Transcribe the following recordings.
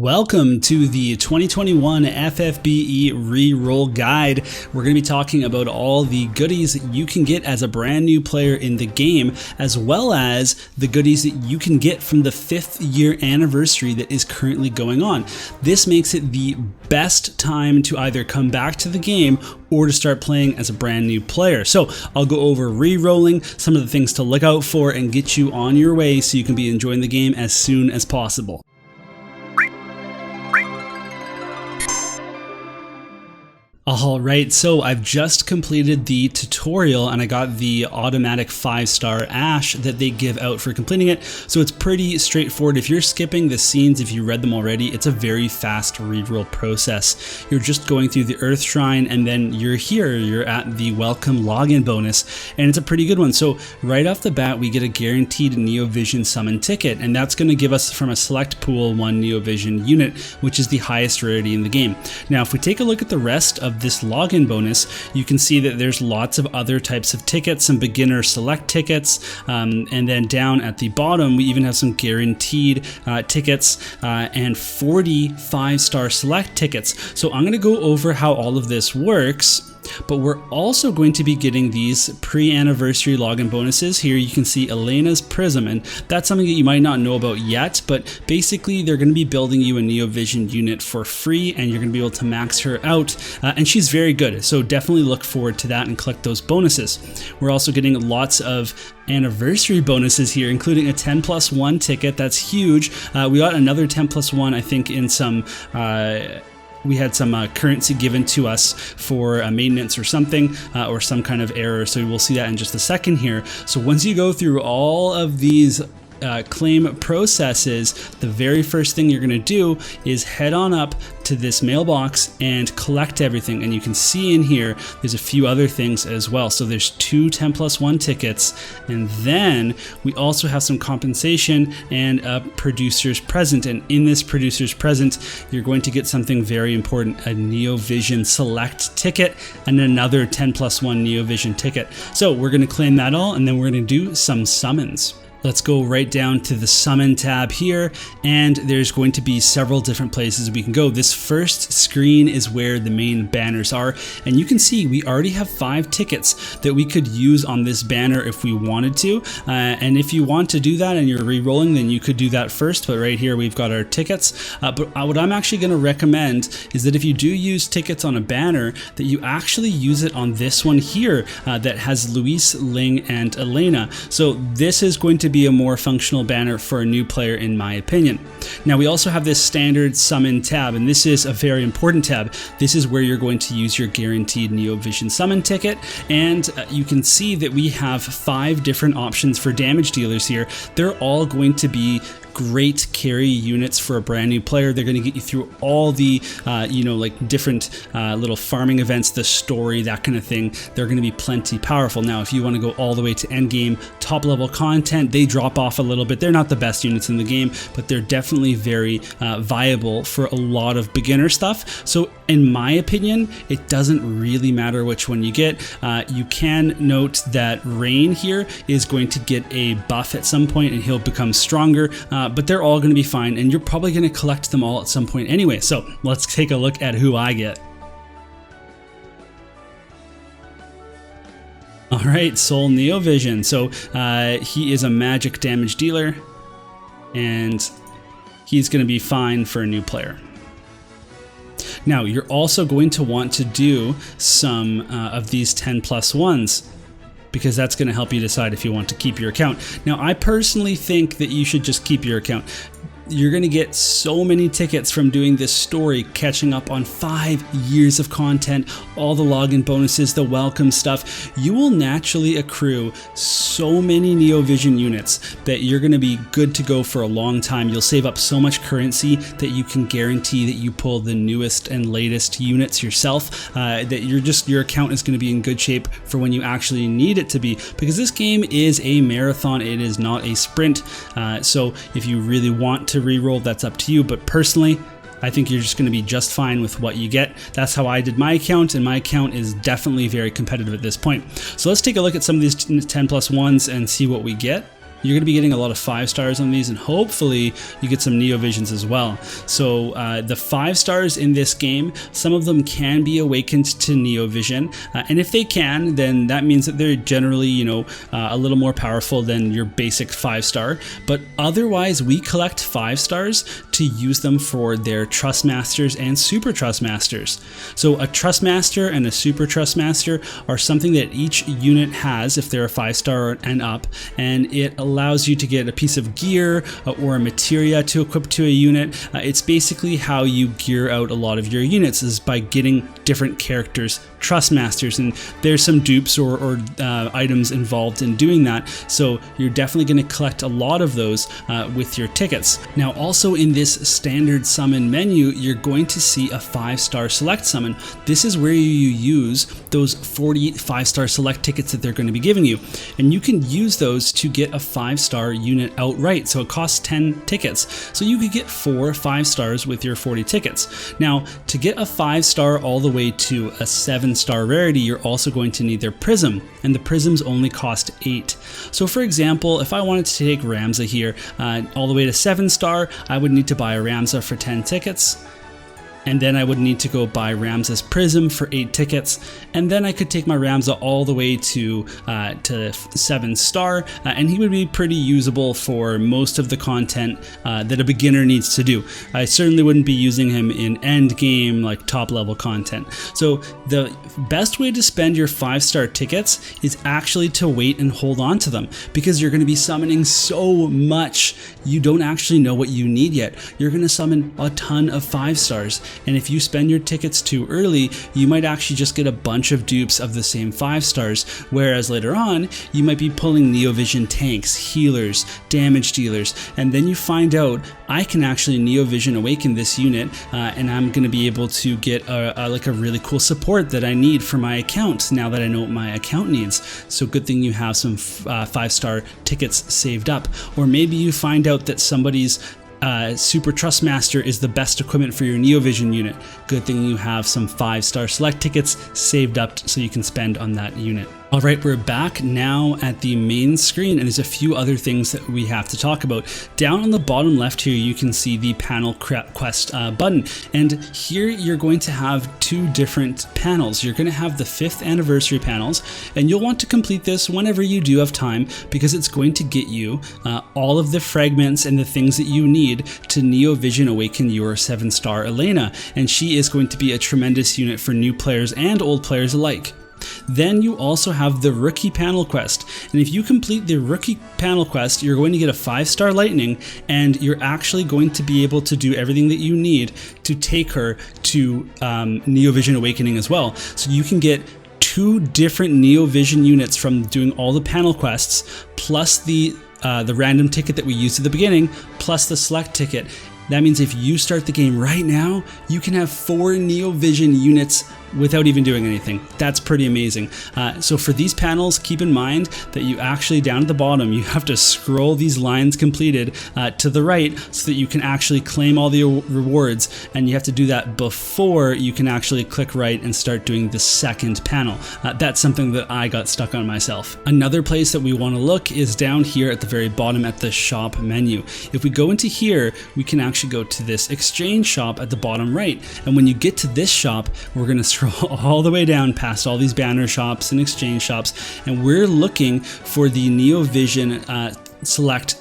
Welcome to the 2021 FFBE Reroll Guide. We're going to be talking about all the goodies that you can get as a brand new player in the game, as well as the goodies that you can get from the 5th year anniversary that is currently going on. This makes it the best time to either come back to the game or to start playing as a brand new player. So I'll go over re-rolling, some of the things to look out for, and get you on your way so you can be enjoying the game as soon as possible. Alright, so I've just completed the tutorial and I got the automatic 5-star ash that they give out for completing it, so it's pretty straightforward. If you're skipping the scenes, if you read them already, it's a very fast reroll process. You're just going through the Earth Shrine and then you're here, you're at the welcome login bonus, and it's a pretty good one. So right off the bat we get a guaranteed Neovision summon ticket, and that's going to give us from a select pool 1 Neovision unit, which is the highest rarity in the game. Now if we take a look at the rest of this login bonus, you can see that there's lots of other types of tickets, some beginner select tickets, and then down at the bottom we even have some guaranteed tickets and 40 5-star select tickets. So I'm going to go over how all of this works. But we're also going to be getting these pre-anniversary login bonuses. Here you can see Elena's Prism, and that's something that you might not know about yet, but basically they're going to be building you a Neovision unit for free and you're going to be able to max her out, and she's very good, so definitely look forward to that and collect those bonuses. We're also getting lots of anniversary bonuses here, including a 10+1 ticket. That's huge. We got another 10+1, I think, in some we had some currency given to us for maintenance or something, or some kind of error, so we'll see that in just a second here. So once you go through all of these claim processes, the very first thing you're going to do is head on up to this mailbox and collect everything. And you can see in here there's a few other things as well. So there's 2 10+1 tickets, and then we also have some compensation and a producer's present. And in this producer's present you're going to get something very important, a Neovision select ticket and another 10+1 Neovision ticket. So we're going to claim that all, and then we're going to do some summons. Let's go right down to the summon tab here, and there's going to be several different places we can go. This first screen is where the main banners are, and you can see we already have 5 tickets that we could use on this banner if we wanted to, and if you want to do that and you're re-rolling, then you could do that first. But right here we've got our tickets, but what I'm actually going to recommend is that if you do use tickets on a banner, that you actually use it on this one here that has Luis, Ling, and Elena. So this is going to be a more functional banner for a new player, in my opinion. Now we also have this standard summon tab, and this is a very important tab. This is where you're going to use your guaranteed Neovision summon ticket, and you can see that we have 5 different options for damage dealers here. They're all going to be great carry units for a brand new player. They're going to get you through all the like different little farming events, the story, that kind of thing. They're going to be plenty powerful. Now if you want to go all the way to end game, top level content, they drop off a little bit. They're not the best units in the game, but they're definitely very viable for a lot of beginner stuff. So in my opinion, it doesn't really matter which one you get. You can note that Rain here is going to get a buff at some point and he'll become stronger, but they're all going to be fine, and you're probably going to collect them all at some point anyway. So let's take a look at who I get. Alright, Soul Neovision. So he is a magic damage dealer, and he's going to be fine for a new player. Now you're also going to want to do some of these 10+1s, because that's going to help you decide if you want to keep your account. Now I personally think that you should just keep your account. You're going to get so many tickets from doing this story, catching up on 5 years of content, all the login bonuses, the welcome stuff. You will naturally accrue so many Neovision units that you're going to be good to go for a long time. You'll save up so much currency that you can guarantee that you pull the newest and latest units yourself, that your account is going to be in good shape for when you actually need it to be, because this game is a marathon, it is not a sprint. So if you really want to re-roll, that's up to you, but personally I think you're just going to be just fine with what you get. That's how I did my account, and my account is definitely very competitive at this point. So let's take a look at some of these 10+1s and see what we get. you're going to be getting a lot of 5 stars on these, and hopefully you get some Neo Visions as well. So the 5 stars in this game, some of them can be awakened to Neo Vision, and if they can, then that means that they're generally, you know, a little more powerful than your basic 5 star. But otherwise, we collect 5 stars to use them for their Trust Masters and Super Trust Masters. So a Trust Master and a Super Trust Master are something that each unit has if they're a 5 star and up, and it allows you to get a piece of gear or a materia to equip to a unit. It's basically how you gear out a lot of your units, is by getting different characters Trust Masters, and there's some dupes or items involved in doing that, so you're definitely going to collect a lot of those with your tickets. Now also in this standard summon menu, you're going to see a 5-star select summon. This is where you use those 40 5-star select tickets that they're going to be giving you, and you can use those to get a 5-star unit outright. So it costs 10 tickets, so you could get 4 5 stars with your 40 tickets. Now to get a 5-star all the way to a 7-star rarity, you're also going to need their prism, and the prisms only cost 8. So for example, if I wanted to take Ramza here all the way to 7-star, I would need to buy a Ramza for 10 tickets. And then I would need to go buy Ramza's Prism for 8 tickets, and then I could take my Ramza all the way to 7-star, and he would be pretty usable for most of the content that a beginner needs to do. I certainly wouldn't be using him in end game, like top level content. So the best way to spend your 5-star tickets is actually to wait and hold on to them, because you're going to be summoning so much you don't actually know what you need yet. You're going to summon a ton of 5 stars. And if you spend your tickets too early, you might actually just get a bunch of dupes of the same 5 stars, whereas later on, you might be pulling Neo Vision tanks, healers, damage dealers, and then you find out, I can actually Neo Vision awaken this unit, and I'm going to be able to get like a really cool support that I need for my account, now that I know what my account needs. So good thing you have some 5-star tickets saved up. Or maybe you find out that somebody's Super Trust Master is the best equipment for your Neo Vision unit. Good thing you have some 5-star select tickets saved up so you can spend on that unit. Alright, we're back now at the main screen, and there's a few other things that we have to talk about. Down on the bottom left here, you can see the panel quest button, and here you're going to have 2 different panels. You're going to have the 5th anniversary panels, and you'll want to complete this whenever you do have time, because it's going to get you all of the fragments and the things that you need to Neo Vision awaken your 7-star Elena, and she is going to be a tremendous unit for new players and old players alike. Then you also have the Rookie Panel Quest, and if you complete the Rookie Panel Quest, you're going to get a 5-star Lightning, and you're actually going to be able to do everything that you need to take her to Neo Vision Awakening as well. So you can get 2 different Neo Vision units from doing all the panel quests, plus the random ticket that we used at the beginning, plus the select ticket. That means if you start the game right now, you can have 4 Neo Vision units without even doing anything. That's pretty amazing. So for these panels, keep in mind that you actually, down at the bottom, you have to scroll these lines completed to the right so that you can actually claim all the rewards, and you have to do that before you can actually click right and start doing the second panel. That's something that I got stuck on myself. Another place that we want to look is down here at the very bottom at the shop menu. If we go into here, we can actually go to this exchange shop at the bottom right, and when you get to this shop, we're going to scroll all the way down past all these banner shops and exchange shops, and we're looking for the Neo Vision unit select.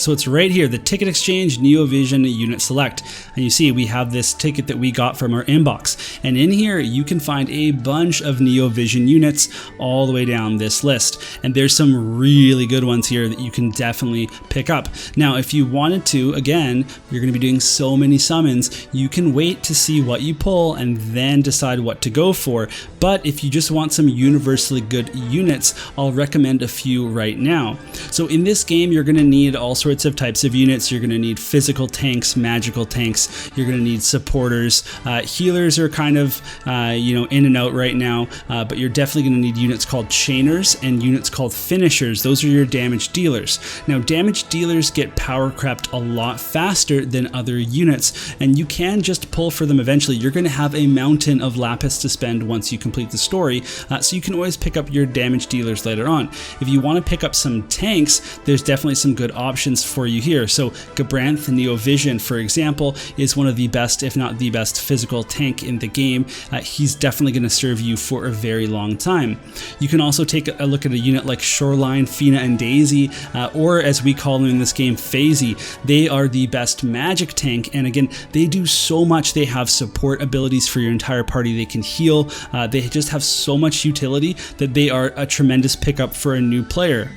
So it's right here, the ticket exchange Neo Vision unit select, and you see we have this ticket that we got from our inbox, and in here you can find a bunch of Neo Vision units all the way down this list, and there's some really good ones here that you can definitely pick up. Now if you wanted to, again, you're going to be doing so many summons, you can wait to see what you pull and then decide what to go for. But if you just want some universally good units, I'll recommend a few right now. So in this game, you're going going to need all sorts of types of units. You're going to need physical tanks, magical tanks. You're going to need supporters. Healers are kind of, in and out right now, but you're definitely going to need units called chainers and units called finishers. Those are your damage dealers. Now, damage dealers get power crept a lot faster than other units, and you can just pull for them eventually. You're going to have a mountain of lapis to spend once you complete the story, so you can always pick up your damage dealers later on. If you want to pick up some tanks, there's definitely some good options for you here. So Gabranth Neovision, for example, is one of the best, if not the best, physical tank in the game. He's definitely going to serve you for a very long time. You can also take a look at a unit like Shoreline, Fina, and Daisy, or as we call them in this game, Phasey. They are the best magic tank, and again, they do so much. They have support abilities for your entire party. They can heal. They just have so much utility that they are a tremendous pickup for a new player.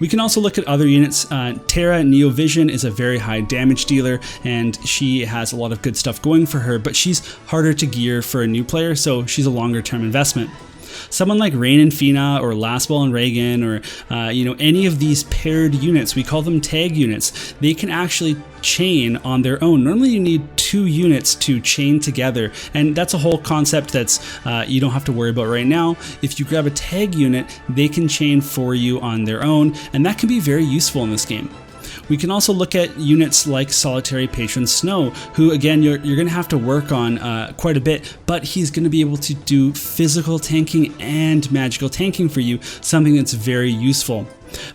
We can also look at other units. Terra Neovision is a very high damage dealer, and she has a lot of good stuff going for her, but she's harder to gear for a new player, so she's a longer term investment. Someone like Rain and Fina, or Lastball and Reagan, or any of these paired units, we call them tag units. They can actually chain on their own. Normally you need 2 units to chain together, and that's a whole concept that's you don't have to worry about right now. If you grab a tag unit, they can chain for you on their own, and that can be very useful in this game. We can also look at units like Solitary Patron Snow, who again you're going to have to work on quite a bit, but he's going to be able to do physical tanking and magical tanking for you, something that's very useful.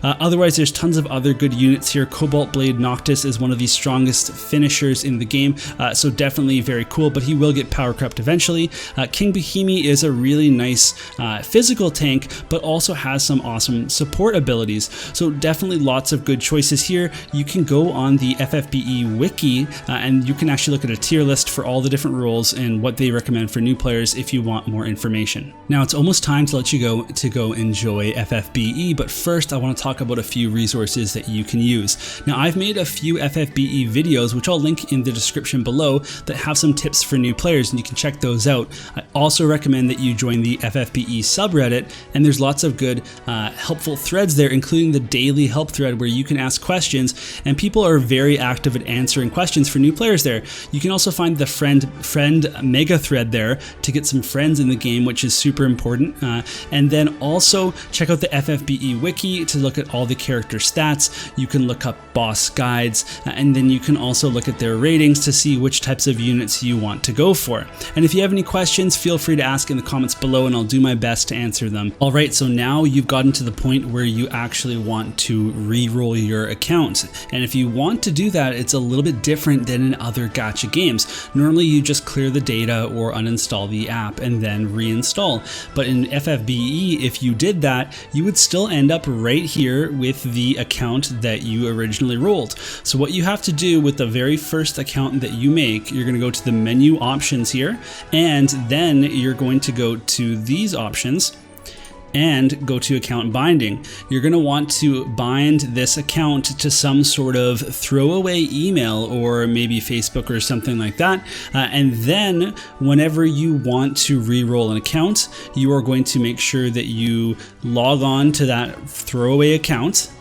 Otherwise, there's tons of other good units here. Cobalt Blade Noctis is one of the strongest finishers in the game, so definitely very cool, but he will get power crept eventually. King Bohemi is a really nice physical tank, but also has some awesome support abilities, so definitely lots of good choices here. You can go on the FFBE wiki, and you can actually look at a tier list for all the different roles and what they recommend for new players if you want more information. Now, it's almost time to let you go enjoy FFBE, but first I want to talk about a few resources that you can use. Now, I've made a few FFBE videos, which I'll link in the description below, that have some tips for new players, and you can check those out. I also recommend that you join the FFBE subreddit, and there's lots of good helpful threads there, including the daily help thread where you can ask questions, and people are very active at answering questions for new players there. You can also find the friend mega thread there to get some friends in the game, which is super important. And then also check out the FFBE wiki to look at all the character stats. You can look up boss guides, and then you can also look at their ratings to see which types of units you want to go for. And if you have any questions, feel free to ask in the comments below, and I'll do my best to answer them. Alright, so now you've gotten to the point where you actually want to re-roll your account. And if you want to do that, it's a little bit different than in other gacha games. Normally you just clear the data or uninstall the app and then reinstall. But in FFBE, if you did that, you would still end up right here with the account that you originally rolled. So what you have to do with the very first account that you make, you're going to go to the menu options here, and then you're going to go to these options and go to account binding. You're going to want to bind this account to some sort of throwaway email or maybe Facebook or something like that. And then whenever you want to re-roll an account, you are going to make sure that you log on to that throwaway account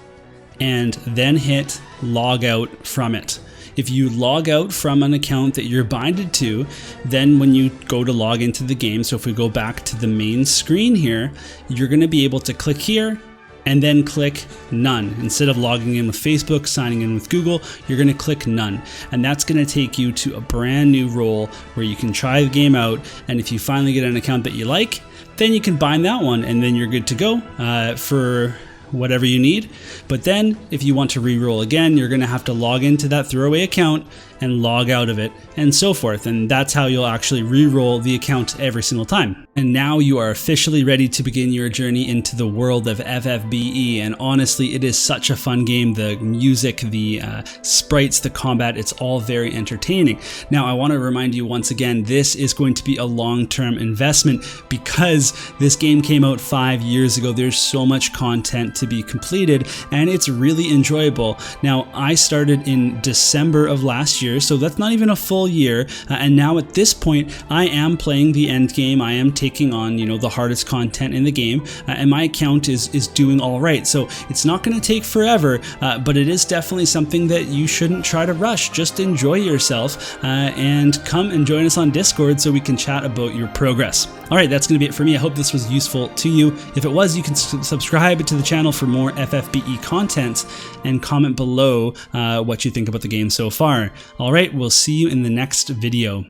and then hit log out from it. If you log out from an account that you're binded to, then when you go to log into the game, so if we go back to the main screen here, you're going to be able to click here and then click none. Instead of logging in with Facebook, signing in with Google, you're going to click none. And that's going to take you to a brand new role where you can try the game out. And if you finally get an account that you like, then you can bind that one, and then you're good to go for whatever you need. But then if you want to re-roll again, you're going to have to log into that throwaway account and log out of it, and so forth. And that's how you'll actually re-roll the account every single time. And now you are officially ready to begin your journey into the world of FFBE, and honestly, it is such a fun game. The music, the sprites, the combat, it's all very entertaining. Now, I want to remind you once again, this is going to be a long-term investment because this game came out 5 years ago. There's so much content to be completed, and it's really enjoyable. Now, I started in December of last year, year, so that's not even a full year. And now at this point, I am playing the end game. I am taking on, you know, the hardest content in the game, and my account is doing all right. So it's not going to take forever, but it is definitely something that you shouldn't try to rush. Just enjoy yourself and come and join us on Discord so we can chat about your progress. All right, that's going to be it for me. I hope this was useful to you. If it was, you can subscribe to the channel for more FFBE content and comment below what you think about the game so far. All right, we'll see you in the next video.